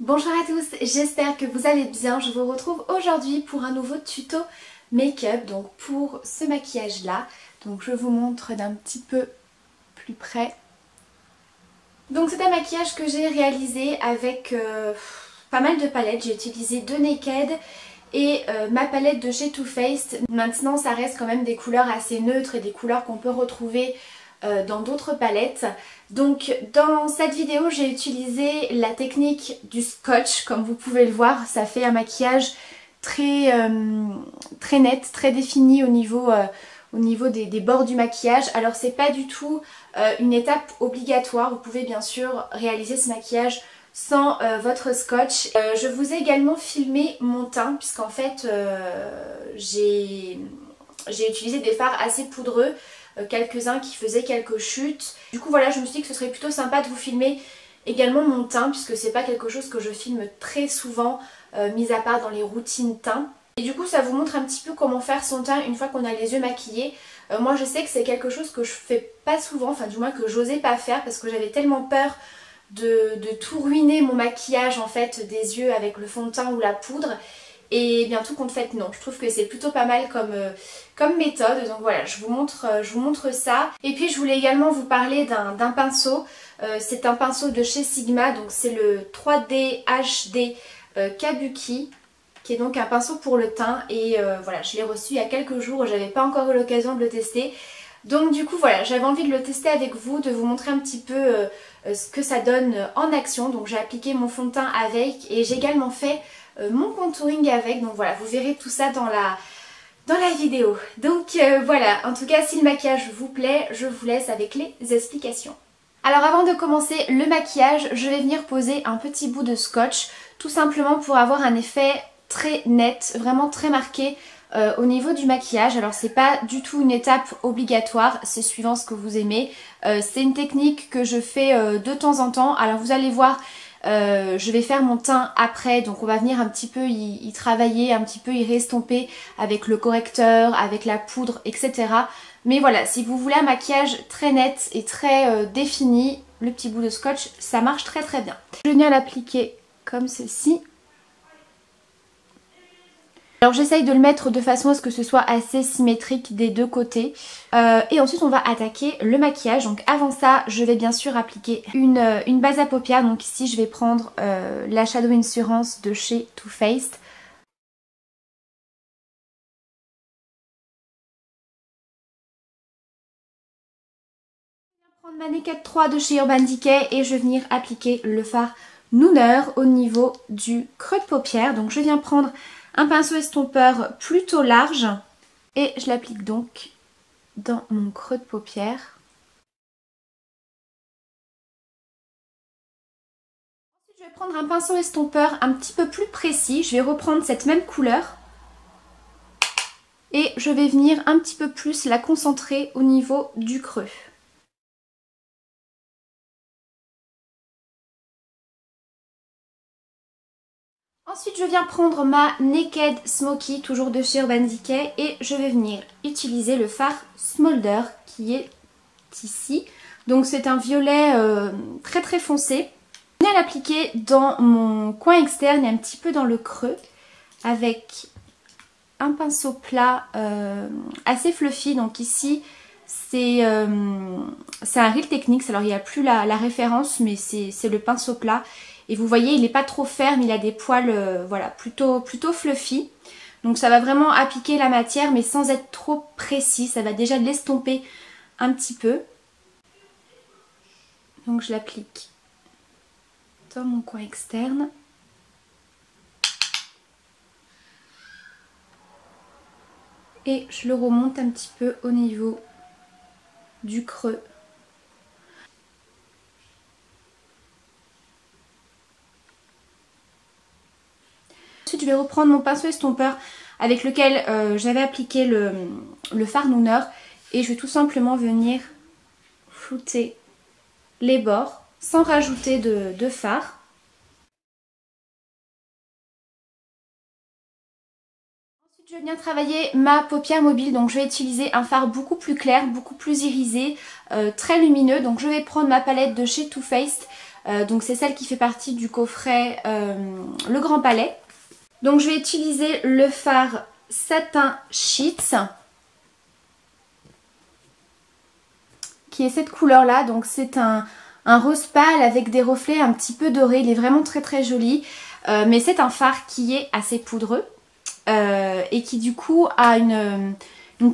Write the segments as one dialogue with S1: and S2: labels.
S1: Bonjour à tous, j'espère que vous allez bien. Je vous retrouve aujourd'hui pour un nouveau tuto make-up, donc pour ce maquillage là. Donc je vous montre d'un petit peu plus près. Donc c'est un maquillage que j'ai réalisé avec pas mal de palettes. J'ai utilisé deux Naked et ma palette de chez Too Faced. Maintenant ça reste quand même des couleurs assez neutres et des couleurs qu'on peut retrouver dans d'autres palettes. Donc dans cette vidéo j'ai utilisé la technique du scotch. Comme vous pouvez le voir, ça fait un maquillage très net, très défini au niveau des bords du maquillage. Alors c'est pas du tout une étape obligatoire, vous pouvez bien sûr réaliser ce maquillage sans votre scotch. Je vous ai également filmé mon teint puisqu'en fait j'ai utilisé des fards assez poudreux, quelques-uns qui faisaient quelques chutes. Du coup voilà, je me suis dit que ce serait plutôt sympa de vous filmer également mon teint puisque c'est pas quelque chose que je filme très souvent, mis à part dans les routines teint. Et du coup ça vous montre un petit peu comment faire son teint une fois qu'on a les yeux maquillés. Moi je sais que c'est quelque chose que je fais pas souvent, enfin du moins que j'osais pas faire parce que j'avais tellement peur de tout ruiner mon maquillage en fait des yeux avec le fond de teint ou la poudre. Et bien tout compte fait non, je trouve que c'est plutôt pas mal comme méthode. Donc voilà, je vous montre ça. Et puis je voulais également vous parler d'un pinceau. C'est un pinceau de chez Sigma, donc c'est le 3D HD Kabuki, qui est donc un pinceau pour le teint. Et voilà, je l'ai reçu il y a quelques jours, j'avais pas encore eu l'occasion de le tester. Donc du coup voilà, j'avais envie de le tester avec vous, de vous montrer un petit peu ce que ça donne en action. Donc j'ai appliqué mon fond de teint avec et j'ai également fait mon contouring avec. Donc voilà, vous verrez tout ça dans la vidéo. Donc voilà, en tout cas si le maquillage vous plaît, je vous laisse avec les explications. Alors avant de commencer le maquillage, je vais venir poser un petit bout de scotch, tout simplement pour avoir un effet très net, vraiment très marqué au niveau du maquillage. Alors c'est pas du tout une étape obligatoire, c'est suivant ce que vous aimez. C'est une technique que je fais de temps en temps. Alors vous allez voir, je vais faire mon teint après, donc on va venir un petit peu y travailler, un petit peu y restomper avec le correcteur, avec la poudre, etc. Mais voilà, si vous voulez un maquillage très net et très défini, le petit bout de scotch, ça marche très très bien. Je viens l'appliquer comme ceci. Alors j'essaye de le mettre de façon à ce que ce soit assez symétrique des deux côtés. Et ensuite on va attaquer le maquillage. Donc avant ça, je vais bien sûr appliquer une base à paupières. Donc ici je vais prendre la Shadow Insurance de chez Too Faced. Je vais prendre ma Naked 3 de chez Urban Decay et je vais venir appliquer le fard Nooner au niveau du creux de paupière. Donc je viens prendre un pinceau estompeur plutôt large et je l'applique donc dans mon creux de paupière. Ensuite je vais prendre un pinceau estompeur un petit peu plus précis, je vais reprendre cette même couleur et je vais venir un petit peu plus la concentrer au niveau du creux. Ensuite je viens prendre ma Naked Smoky, toujours de chez Urban Decay, et je vais venir utiliser le fard Smolder qui est ici. Donc c'est un violet très très foncé. Je viens l'appliquer dans mon coin externe et un petit peu dans le creux avec un pinceau plat assez fluffy. Donc ici c'est un Real Techniques, alors il n'y a plus la référence mais c'est le pinceau plat. Et vous voyez, il n'est pas trop ferme, il a des poils voilà, plutôt fluffy. Donc ça va vraiment appliquer la matière mais sans être trop précis. Ça va déjà l'estomper un petit peu. Donc je l'applique dans mon coin externe. Et je le remonte un petit peu au niveau du creux. Ensuite je vais reprendre mon pinceau estompeur avec lequel j'avais appliqué le fard Nooner et je vais tout simplement venir flouter les bords sans rajouter de fard. Ensuite je vais bien travailler ma paupière mobile, donc je vais utiliser un fard beaucoup plus clair, beaucoup plus irisé, très lumineux. Donc je vais prendre ma palette de chez Too Faced Donc c'est celle qui fait partie du coffret Le Grand Palais. Donc je vais utiliser le fard Satin Sheets, qui est cette couleur là. Donc c'est un rose pâle avec des reflets un petit peu dorés. Il est vraiment très très joli. Mais c'est un fard qui est assez poudreux et qui du coup a une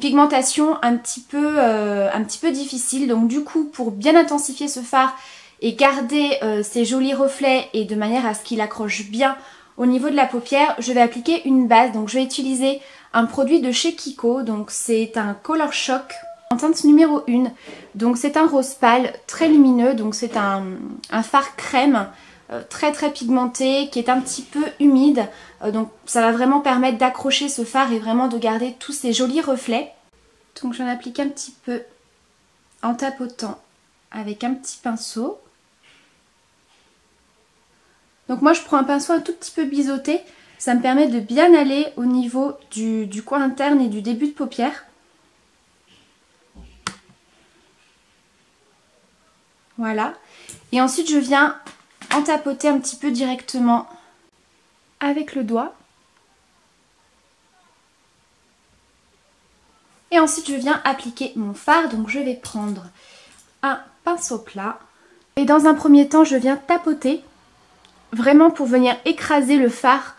S1: pigmentation un petit peu difficile. Donc du coup, pour bien intensifier ce fard et garder ces jolis reflets et de manière à ce qu'il accroche bien au niveau de la paupière, je vais appliquer une base. Donc je vais utiliser un produit de chez Kiko. Donc c'est un Color Shock en teinte numéro 1. Donc c'est un rose pâle très lumineux. Donc c'est un fard crème très très pigmenté, qui est un petit peu humide, donc ça va vraiment permettre d'accrocher ce fard et vraiment de garder tous ces jolis reflets. Donc j'en applique un petit peu en tapotant avec un petit pinceau. Donc moi je prends un pinceau un tout petit peu biseauté, ça me permet de bien aller au niveau du coin interne et du début de paupière. Voilà, et ensuite je viens en tapoter un petit peu directement avec le doigt. Et ensuite je viens appliquer mon fard. Donc je vais prendre un pinceau plat. Et dans un premier temps je viens tapoter. Vraiment pour venir écraser le fard.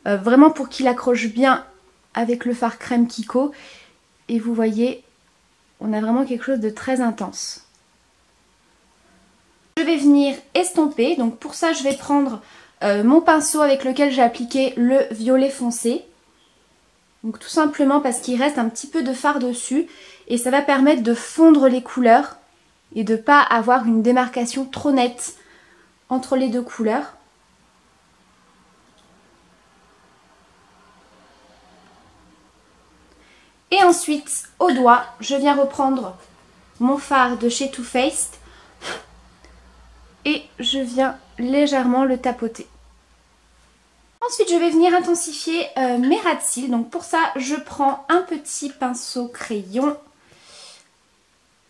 S1: Vraiment pour qu'il accroche bien avec le fard crème Kiko. Et vous voyez, on a vraiment quelque chose de très intense. Je vais venir estomper. Donc pour ça je vais prendre mon pinceau avec lequel j'ai appliqué le violet foncé. Donc tout simplement parce qu'il reste un petit peu de fard dessus et ça va permettre de fondre les couleurs et de ne pas avoir une démarcation trop nette entre les deux couleurs. Et ensuite, au doigt, je viens reprendre mon fard de chez Too Faced et je viens légèrement le tapoter. Ensuite, je vais venir intensifier mes ras de cils. Donc pour ça, je prends un petit pinceau crayon,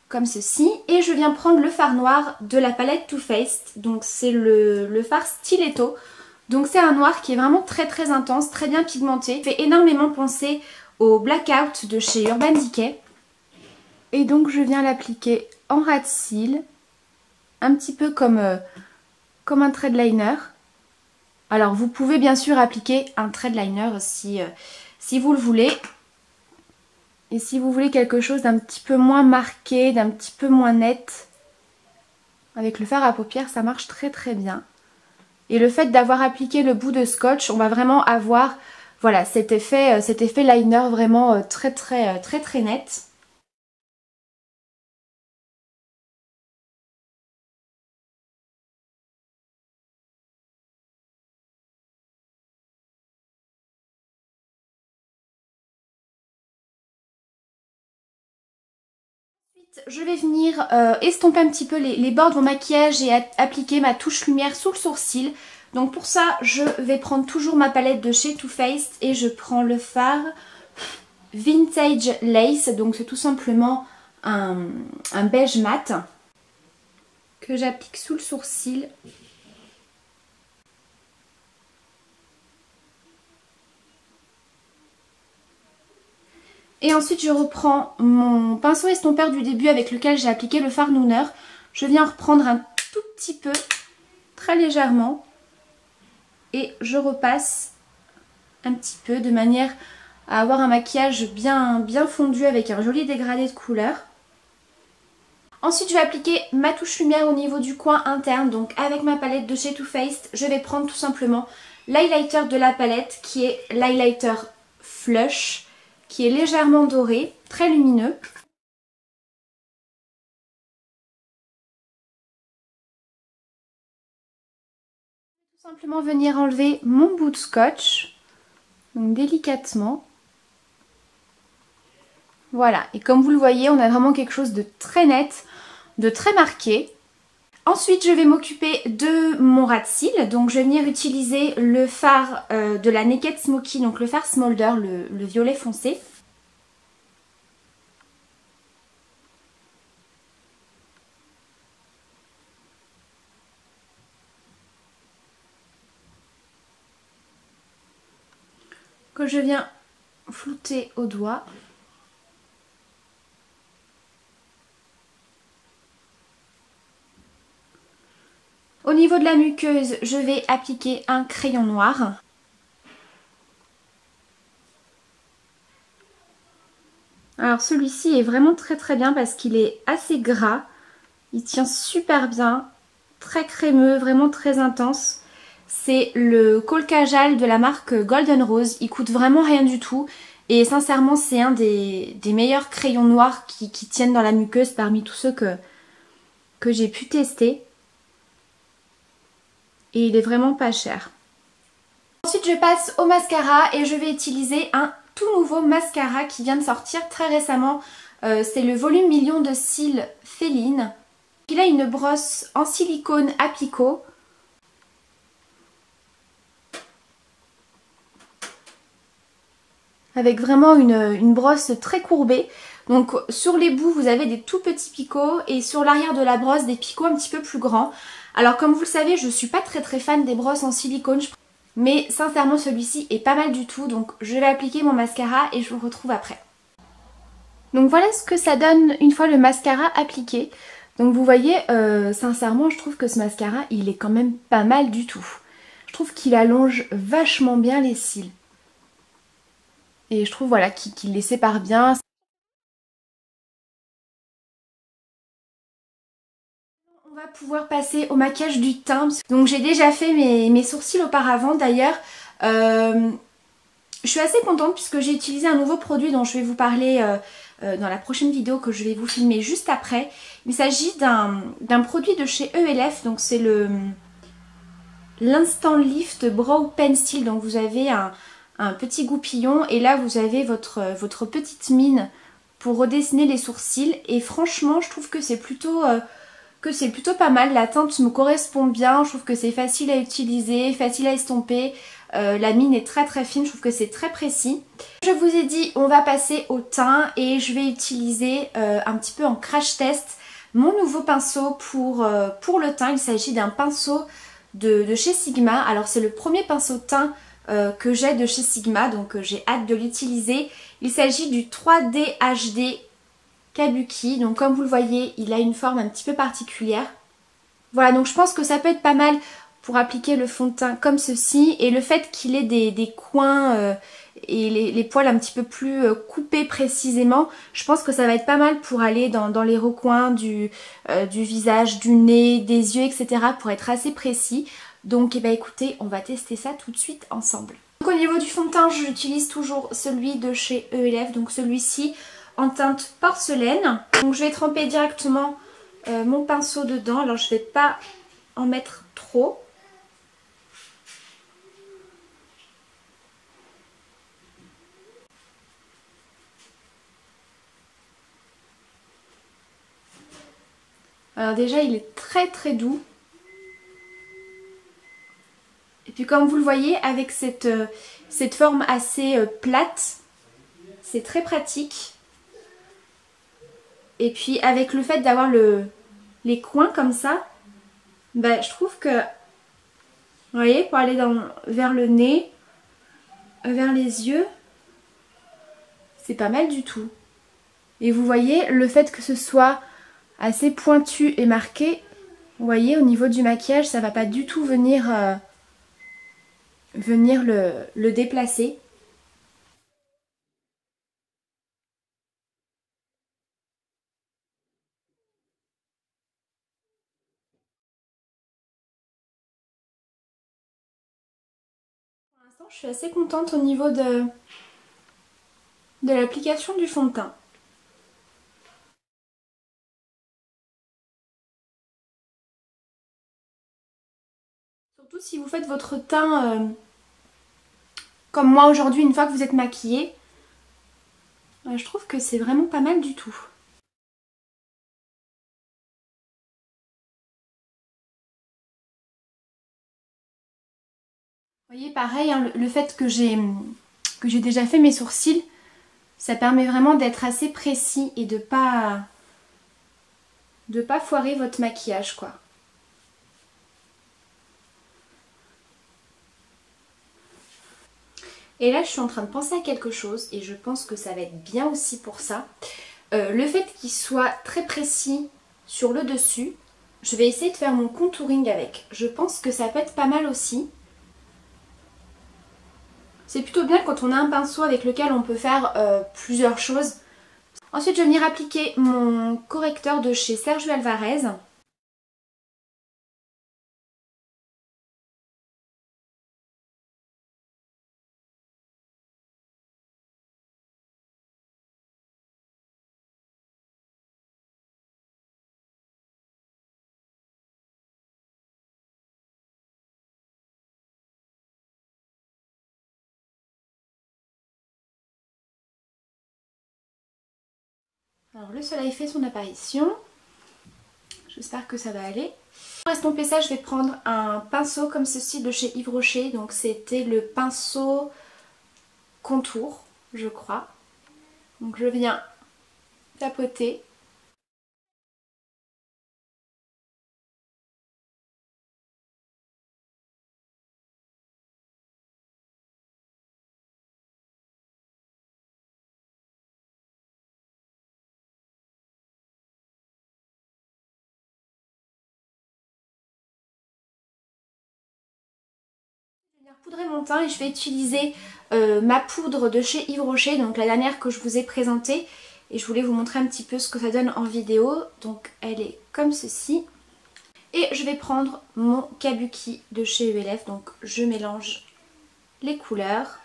S1: comme ceci. Et je viens prendre le fard noir de la palette Too Faced. Donc c'est le fard Stiletto. Donc c'est un noir qui est vraiment très très intense, très bien pigmenté. Il fait énormément penser au Blackout de chez Urban Decay. Et donc je viens l'appliquer en ras de cils. Un petit peu comme un thread liner. Alors vous pouvez bien sûr appliquer un thread liner si vous le voulez. Et si vous voulez quelque chose d'un petit peu moins marqué, d'un petit peu moins net, avec le fard à paupières ça marche très très bien. Et le fait d'avoir appliqué le bout de scotch, on va vraiment avoir voilà, cet effet liner vraiment très net. Je vais venir estomper un petit peu les bords de mon maquillage et appliquer ma touche lumière sous le sourcil. Donc pour ça, je vais prendre toujours ma palette de chez Too Faced et je prends le fard Vintage Lace. Donc c'est tout simplement un beige mat que j'applique sous le sourcil. Et ensuite je reprends mon pinceau estompeur du début avec lequel j'ai appliqué le fard Nooner. Je viens reprendre un tout petit peu, très légèrement. Et je repasse un petit peu de manière à avoir un maquillage bien fondu avec un joli dégradé de couleur. Ensuite je vais appliquer ma touche lumière au niveau du coin interne. Donc avec ma palette de chez Too Faced, je vais prendre tout simplement l'highlighter de la palette qui est l'highlighter Flush, qui est légèrement doré, très lumineux. Tout simplement venir enlever mon bout de scotch, donc délicatement. Voilà, et comme vous le voyez, on a vraiment quelque chose de très net, de très marqué. Ensuite, je vais m'occuper de mon ras de cils. Donc, je vais venir utiliser le fard de la Naked Smoky, donc le fard Smolder, le violet foncé. que je viens flouter au doigt. Au niveau de la muqueuse, je vais appliquer un crayon noir. Alors celui-ci est vraiment très bien parce qu'il est assez gras. Il tient super bien, très crémeux, vraiment très intense. C'est le Kohl Kajal de la marque Golden Rose. Il coûte vraiment rien du tout. Et sincèrement, c'est un des meilleurs crayons noirs qui tiennent dans la muqueuse parmi tous ceux que j'ai pu tester. Et il est vraiment pas cher. Ensuite, je passe au mascara et je vais utiliser un tout nouveau mascara qui vient de sortir très récemment. C'est le volume million de cils Féline. Il a une brosse en silicone Applico. Avec vraiment une brosse très courbée. Donc sur les bouts vous avez des tout petits picots et sur l'arrière de la brosse des picots un petit peu plus grands. Alors comme vous le savez, je suis pas très fan des brosses en silicone, mais sincèrement celui-ci est pas mal du tout. Donc je vais appliquer mon mascara et je vous retrouve après. Donc voilà ce que ça donne une fois le mascara appliqué. Donc vous voyez, sincèrement je trouve que ce mascara il est quand même pas mal du tout. Je trouve qu'il allonge vachement bien les cils. Et je trouve voilà qu'il les sépare bien. On va pouvoir passer au maquillage du teint. Donc j'ai déjà fait mes sourcils auparavant d'ailleurs. Je suis assez contente puisque j'ai utilisé un nouveau produit dont je vais vous parler dans la prochaine vidéo que je vais vous filmer juste après. Il s'agit d'un produit de chez ELF. Donc c'est l'Instant Lift Brow Pencil. Donc vous avez un petit goupillon et là vous avez votre petite mine pour redessiner les sourcils. Et franchement je trouve que c'est plutôt pas mal. La teinte me correspond bien, je trouve que c'est facile à utiliser, facile à estomper. La mine est très fine, je trouve que c'est très précis. Je vous ai dit, on va passer au teint et je vais utiliser un petit peu en crash test mon nouveau pinceau pour le teint. Il s'agit d'un pinceau de chez Sigma. Alors c'est le premier pinceau teint que j'ai de chez Sigma, donc j'ai hâte de l'utiliser. Il s'agit du 3D HD Kabuki. Donc comme vous le voyez, il a une forme un petit peu particulière. Voilà, donc je pense que ça peut être pas mal pour appliquer le fond de teint comme ceci. Et le fait qu'il ait des coins et les poils un petit peu plus coupés précisément, je pense que ça va être pas mal pour aller dans les recoins du visage, du nez, des yeux, etc. pour être assez précis. Donc écoutez, on va tester ça tout de suite ensemble. Donc au niveau du fond de teint, j'utilise toujours celui de chez ELF, donc celui-ci en teinte porcelaine. Donc je vais tremper directement mon pinceau dedans. Alors je ne vais pas en mettre trop. Alors déjà il est très doux. Et puis comme vous le voyez, avec cette forme assez plate, c'est très pratique. Et puis avec le fait d'avoir les coins comme ça, bah, je trouve que, vous voyez, pour aller vers le nez, vers les yeux, c'est pas mal du tout. Et vous voyez, le fait que ce soit assez pointu et marqué, vous voyez, au niveau du maquillage, ça va pas du tout venir le déplacer. Pour l'instant, je suis assez contente au niveau de l'application du fond de teint. Surtout si vous faites votre teint comme moi aujourd'hui, une fois que vous êtes maquillée, je trouve que c'est vraiment pas mal du tout. Vous voyez, pareil, hein, le fait que j'ai déjà fait mes sourcils, ça permet vraiment d'être assez précis et de pas foirer votre maquillage, quoi. Et là je suis en train de penser à quelque chose et je pense que ça va être bien aussi pour ça. Le fait qu'il soit très précis sur le dessus, je vais essayer de faire mon contouring avec. Je pense que ça peut être pas mal aussi. C'est plutôt bien quand on a un pinceau avec lequel on peut faire plusieurs choses. Ensuite je vais venir appliquer mon correcteur de chez Sergio Alvarez. Alors le soleil fait son apparition. J'espère que ça va aller. Pour estomper ça, je vais prendre un pinceau comme ceci de chez Yves Rocher. Donc c'était le pinceau contour, je crois. Donc je viens tapoter. Je vais venir poudrer mon teint et je vais utiliser ma poudre de chez Yves Rocher, donc la dernière que je vous ai présentée. Et je voulais vous montrer un petit peu ce que ça donne en vidéo. Donc elle est comme ceci. Et je vais prendre mon Kabuki de chez ULF, donc je mélange les couleurs.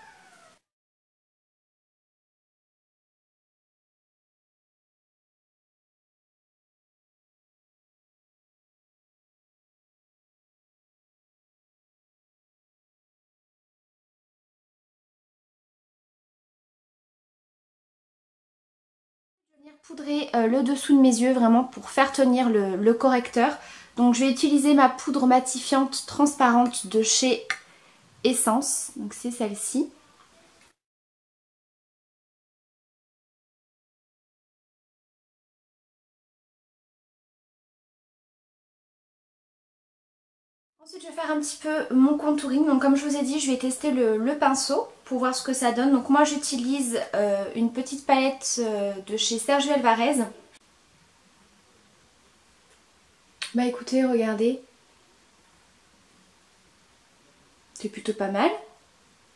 S1: Je vais venir poudrer le dessous de mes yeux vraiment pour faire tenir le correcteur. Donc je vais utiliser ma poudre matifiante transparente de chez Essence, donc c'est celle-ci. Ensuite je vais faire un petit peu mon contouring, donc comme je vous ai dit je vais tester le pinceau pour voir ce que ça donne. Donc moi j'utilise une petite palette de chez Sergio Alvarez. Bah écoutez, regardez, c'est plutôt pas mal.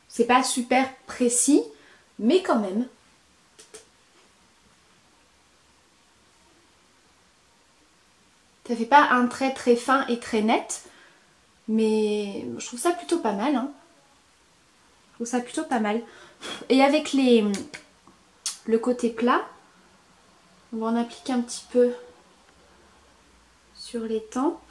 S1: C'est pas super précis, mais quand même. Ça fait pas un trait très fin et très net, mais je trouve ça plutôt pas mal. Hein. Je trouve ça plutôt pas mal. Et avec le côté plat, on va en appliquer un petit peu sur les tempes.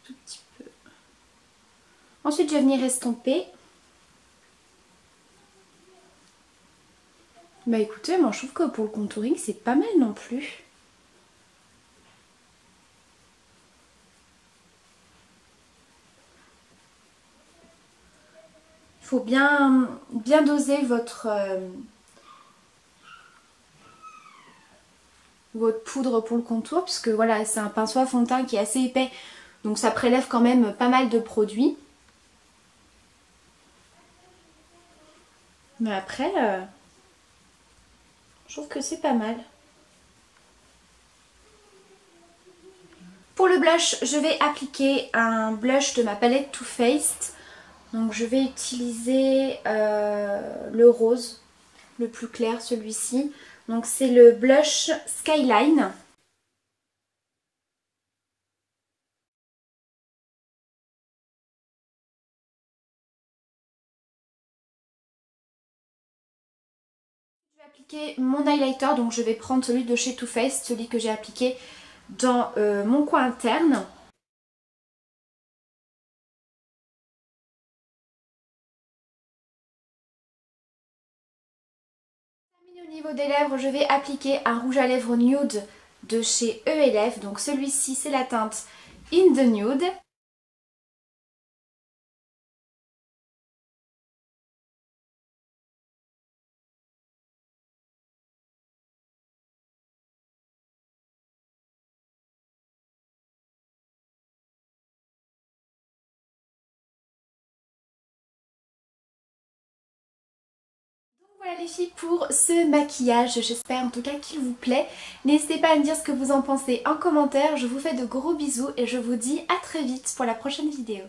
S1: Tout petit peu. Ensuite, je vais venir estomper. Bah écoutez, moi je trouve que pour le contouring, c'est pas mal non plus. Il faut bien doser votre poudre pour le contour, puisque voilà, c'est un pinceau à fond de teint qui est assez épais, donc ça prélève quand même pas mal de produits. Mais après, je trouve que c'est pas mal. Pour le blush, je vais appliquer un blush de ma palette Too Faced. Donc je vais utiliser le rose, le plus clair, celui-ci. Donc c'est le blush Skyline. Je vais appliquer mon highlighter, donc je vais prendre celui de chez Too Faced, celui que j'ai appliqué dans mon coin interne. Au niveau des lèvres, je vais appliquer un rouge à lèvres nude de chez ELF. Donc celui-ci c'est la teinte In the Nude. Voilà les filles pour ce maquillage, j'espère en tout cas qu'il vous plaît. N'hésitez pas à me dire ce que vous en pensez en commentaire, je vous fais de gros bisous et je vous dis à très vite pour la prochaine vidéo.